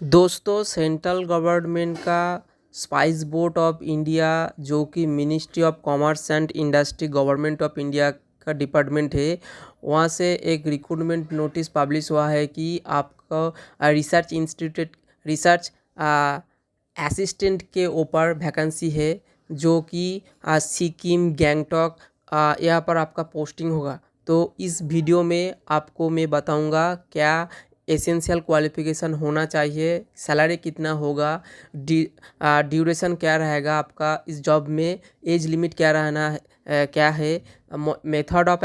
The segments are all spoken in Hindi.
दोस्तों, सेंट्रल गवर्नमेंट का स्पाइस बोर्ड ऑफ इंडिया जो कि ministry of commerce and industry government of India का डिपार्टमेंट है, वहाँ से एक रिक्रूटमेंट नोटिस पब्लिश हुआ है कि आपका रिसर्च इंस्टीट्यूट रिसर्च असिस्टेंट के ऊपर वैकेंसी है जो कि सिक्किम गैंगटॉक यहाँ पर आपका पोस्टिंग होगा। तो इस वीडियो में आपको मैं बताऊंगा क्या एसेंशियल क्वालिफिकेशन होना चाहिए, सैलरी कितना होगा, ड्यूरेशन क्या रहेगा आपका इस जॉब में, एज लिमिट क्या रहना है, क्या है, मेथड ऑफ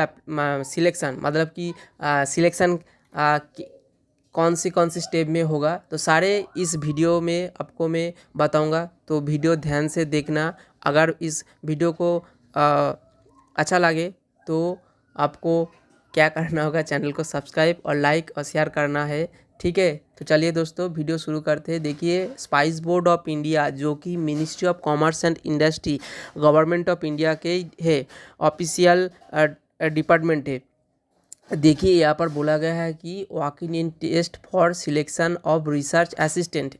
सिलेक्शन मतलब कि सिलेक्शन कौन सी स्टेप में होगा। तो सारे इस वीडियो में आपको मैं बताऊंगा, तो वीडियो ध्यान से देखना। अगर इस वीडियो को अच्छा लगे तो आपको क्या करना होगा, चैनल को सब्सक्राइब और लाइक और शेयर करना है, ठीक है। तो चलिए दोस्तों वीडियो शुरू करते हैं। देखिए, स्पाइस बोर्ड ऑफ इंडिया जो कि ministry of commerce and industry government of India के है, ऑफिशियल डिपार्टमेंट है। देखिए यहाँ पर बोला गया है कि walk in test for selection of research assistant.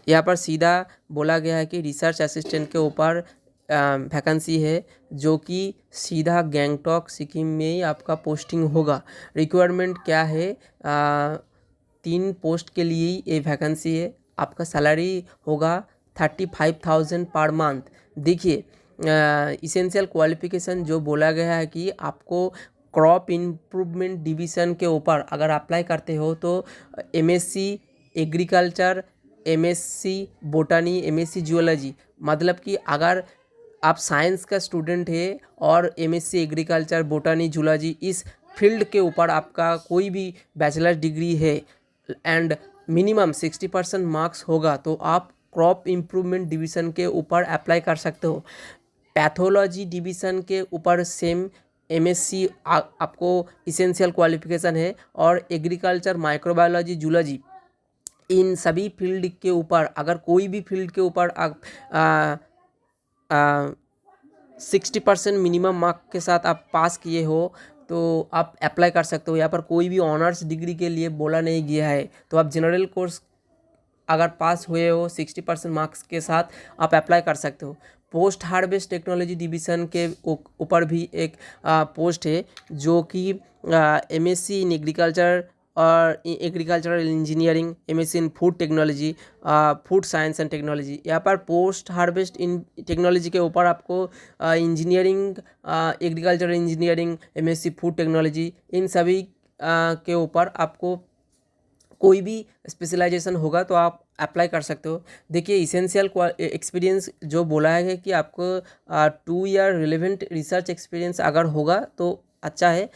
यहाँ पर सीधा बोला गया है कि रिसर्च असिस्टेंट के ऊपर वैकेंसी है जो कि सीधा गैंगटॉक सिक्किम में ही आपका पोस्टिंग होगा। रिक्वायरमेंट क्या है, 3 पोस्ट के लिए ही ये वैकेंसी है। आपका सैलरी होगा 35,000 पर मंथ। देखिए, इसेंशियल क्वालिफिकेशन जो बोला गया है कि आपको क्रॉप इम्प्रूवमेंट डिवीज़न के ऊपर अगर अप्लाई करते हो तो MSc agriculture, MSc बोटानी, MSc geology, मतलब कि अगर आप साइंस का स्टूडेंट है और एमएससी एग्रीकल्चर बोटानी जूलॉजी इस फील्ड के ऊपर आपका कोई भी बैचलर डिग्री है एंड मिनिमम 60% मार्क्स होगा तो आप क्रॉप इम्प्रूवमेंट डिवीज़न के ऊपर अप्लाई कर सकते हो। पैथोलॉजी डिवीज़न के ऊपर सेम एमएससी आपको इसेंशियल क्वालिफिकेशन है, और एग्रीकल्चर, माइक्रोबायोलॉजी, जूलॉजी इन सभी फील्ड के ऊपर अगर कोई भी फील्ड के ऊपर आप 60% मिनिमम मार्क के साथ आप पास किए हो तो आप अप्लाई कर सकते हो। यहाँ पर कोई भी ऑनर्स डिग्री के लिए बोला नहीं गया है। तो आप जनरल कोर्स अगर पास हुए हो 60% मार्क्स के साथ आप अप्लाई कर सकते हो। पोस्ट हार्वेस्ट टेक्नोलॉजी डिवीज़न के ऊपर भी एक पोस्ट है जो कि एमएससी इन एग्रीकल्चर और agricultural engineering, MSc in food technology, food science and technology. यहाँ पर पोस्ट हार्वेस्ट इन टेक्नोलॉजी के ऊपर आपको engineering, agricultural engineering, MSc food technology in सभी के ऊपर आपको कोई भी स्पेशलाइजेशन होगा तो आप अप्लाई कर सकते हो। देखिए, इसेंशियल एक्सपीरियंस जो बोला है कि आपको 2 ईयर रिलेवेंट रिसर्च एक्सपीरियंस अगर होगा तो अच्छा है।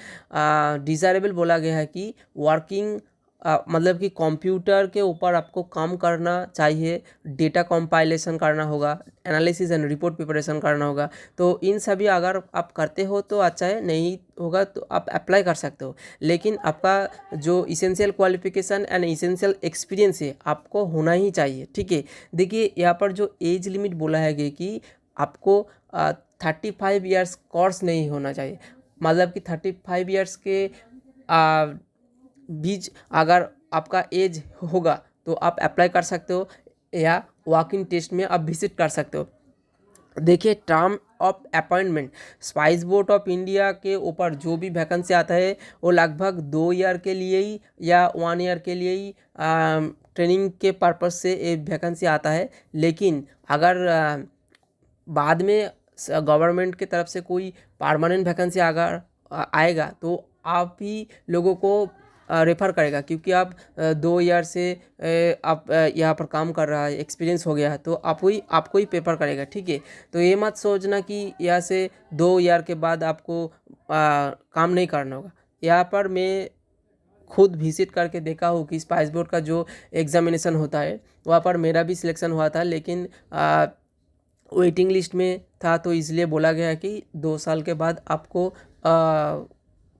डिज़ायरेबल बोला गया है कि वर्किंग मतलब कि कंप्यूटर के ऊपर आपको काम करना चाहिए, डेटा कंपाइलेशन करना होगा, एनालिसिस एंड रिपोर्ट प्रिपरेशन करना होगा। तो इन सभी अगर आप करते हो तो अच्छा है, नहीं होगा तो आप अप्लाई कर सकते हो। लेकिन आपका जो essential qualification and essential experience है आपको होना ही चाहिए, ठीक है। देखिए, यहाँ पर जो एज लिमिट बोला है कि आपको 35 ईयर्स कोर्स नहीं होना चाहिए, मतलब कि 35 ईयर्स के बीच अगर आपका एज होगा तो आप अप्लाई कर सकते हो या वॉक इन टेस्ट में आप विजिट कर सकते हो। देखिए, term of appointment spice board of India के ऊपर जो भी वैकेंसी आता है वो लगभग 2 ईयर के लिए ही या 1 ईयर के लिए ही ट्रेनिंग के पर्पस से एक वैकेंसी आता है। लेकिन अगर बाद में गवर्नमेंट की तरफ से कोई परमानेंट वैकेंसी अगर आएगा तो आप ही लोगों को रेफ़र करेगा, क्योंकि आप 2 ईयर से आप यहाँ पर काम कर रहा है, एक्सपीरियंस हो गया है, तो आपको ही पेपर करेगा, ठीक है। तो ये मत सोचना कि यहाँ से 2 ईयर के बाद आपको काम नहीं करना होगा। यहाँ पर मैं खुद विजिट करके देखा हूँ कि स्पाइस बोर्ड का जो एग्जामिनेशन होता है वहाँ पर मेरा भी सिलेक्शन हुआ था, लेकिन वेटिंग लिस्ट में था तो इसलिए बोला गया कि 2 साल के बाद आपको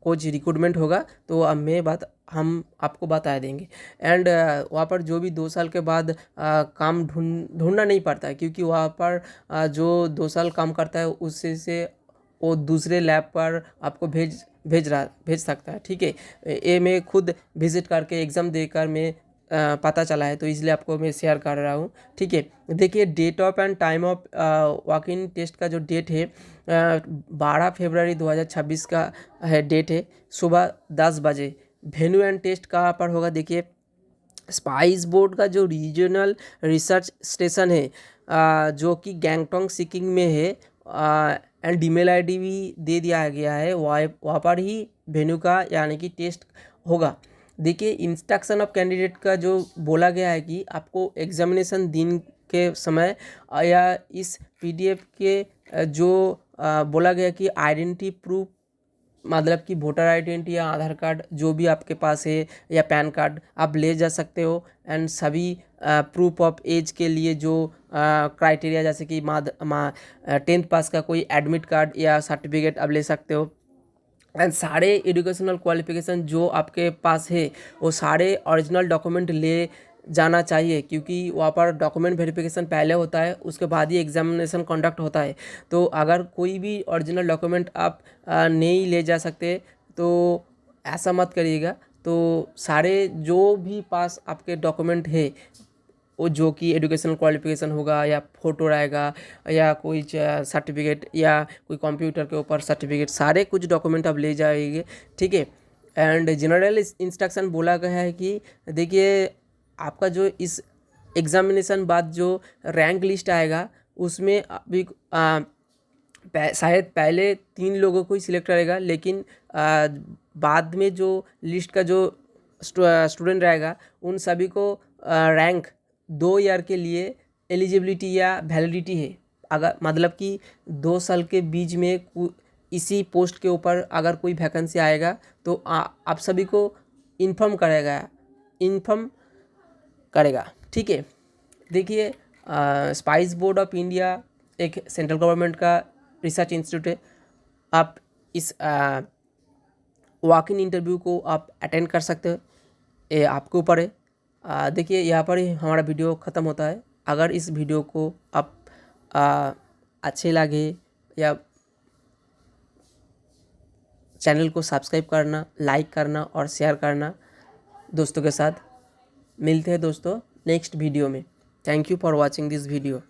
कुछ रिक्रूटमेंट होगा तो अब हम आपको बता देंगे। एंड वहाँ पर जो भी 2 साल के बाद काम ढूंढना नहीं पड़ता है, क्योंकि वहाँ पर जो 2 साल काम करता है उससे से वो दूसरे लैब पर आपको भेज सकता है, ठीक है। ये मैं खुद विजिट करके एग्ज़ाम देकर मैं पता चला है, तो इसलिए आपको मैं शेयर कर रहा हूँ। ठीक है, देखिए date of and time of walk in test का जो डेट है 12 फरवरी 2026 का है डेट है, सुबह 10 बजे। वेन्यू एंड टेस्ट कहाँ पर होगा, देखिए स्पाइस बोर्ड का जो रीजनल रिसर्च स्टेशन है जो कि गैंगटोंग सिक्किम में है, एंड ईमेल आईडी भी दे दिया गया है, वहाँ पर ही वेन्यू का यानी कि टेस्ट होगा। देखिए इंस्ट्रक्शन ऑफ कैंडिडेट का जो बोला गया है कि आपको एग्जामिनेशन दिन के समय या इस पीडीएफ के जो बोला गया कि आइडेंटिटी प्रूफ मतलब कि वोटर आइडेंटिटी या आधार कार्ड जो भी आपके पास है या पैन कार्ड आप ले जा सकते हो, एंड सभी प्रूफ ऑफ एज के लिए जो क्राइटेरिया जैसे कि 10th पास का कोई एडमिट कार्ड या सर्टिफिकेट आप ले सकते हो, एंड सारे एजुकेशनल क्वालिफिकेशन जो आपके पास है वो सारे ओरिजिनल डॉक्यूमेंट ले जाना चाहिए, क्योंकि वहाँ पर डॉक्यूमेंट वेरिफिकेशन पहले होता है, उसके बाद ही एग्जामिनेशन कंडक्ट होता है। तो अगर कोई भी ओरिजिनल डॉक्यूमेंट आप नहीं ले जा सकते तो ऐसा मत करिएगा। तो सारे जो भी पास आपके डॉक्यूमेंट है वो जो कि एजुकेशनल क्वालिफिकेशन होगा या फ़ोटो रहेगा या कोई सर्टिफिकेट या कोई कंप्यूटर के ऊपर सर्टिफिकेट, सारे कुछ डॉक्यूमेंट आप ले जाइए। ठीक है, एंड जनरल इंस्ट्रक्शन बोला गया है कि देखिए आपका जो इस एग्जामिनेशन बाद जो रैंक लिस्ट आएगा उसमें अभी शायद पहले 3 लोगों को ही सिलेक्ट करेगा, लेकिन बाद में जो लिस्ट का जो स्टूडेंट रहेगा उन सभी को रैंक 2 ईयर के लिए एलिजिबिलिटी या वैलिडिटी है। अगर मतलब कि 2 साल के बीच में इसी पोस्ट के ऊपर अगर कोई वैकेंसी आएगा तो आप सभी को इन्फॉर्म करेगा। ठीक है, देखिए स्पाइस बोर्ड ऑफ इंडिया एक सेंट्रल गवर्नमेंट का रिसर्च इंस्टीट्यूट है। आप इस वॉक इन इंटरव्यू को आप अटेंड कर सकते हो, ये आपके ऊपर है। देखिए यहाँ पर ही हमारा वीडियो ख़त्म होता है। अगर इस वीडियो को आप अच्छे लगे या चैनल को सब्सक्राइब करना, लाइक करना और शेयर करना दोस्तों के साथ। मिलते हैं दोस्तों नेक्स्ट वीडियो में। Thank you for watching this video.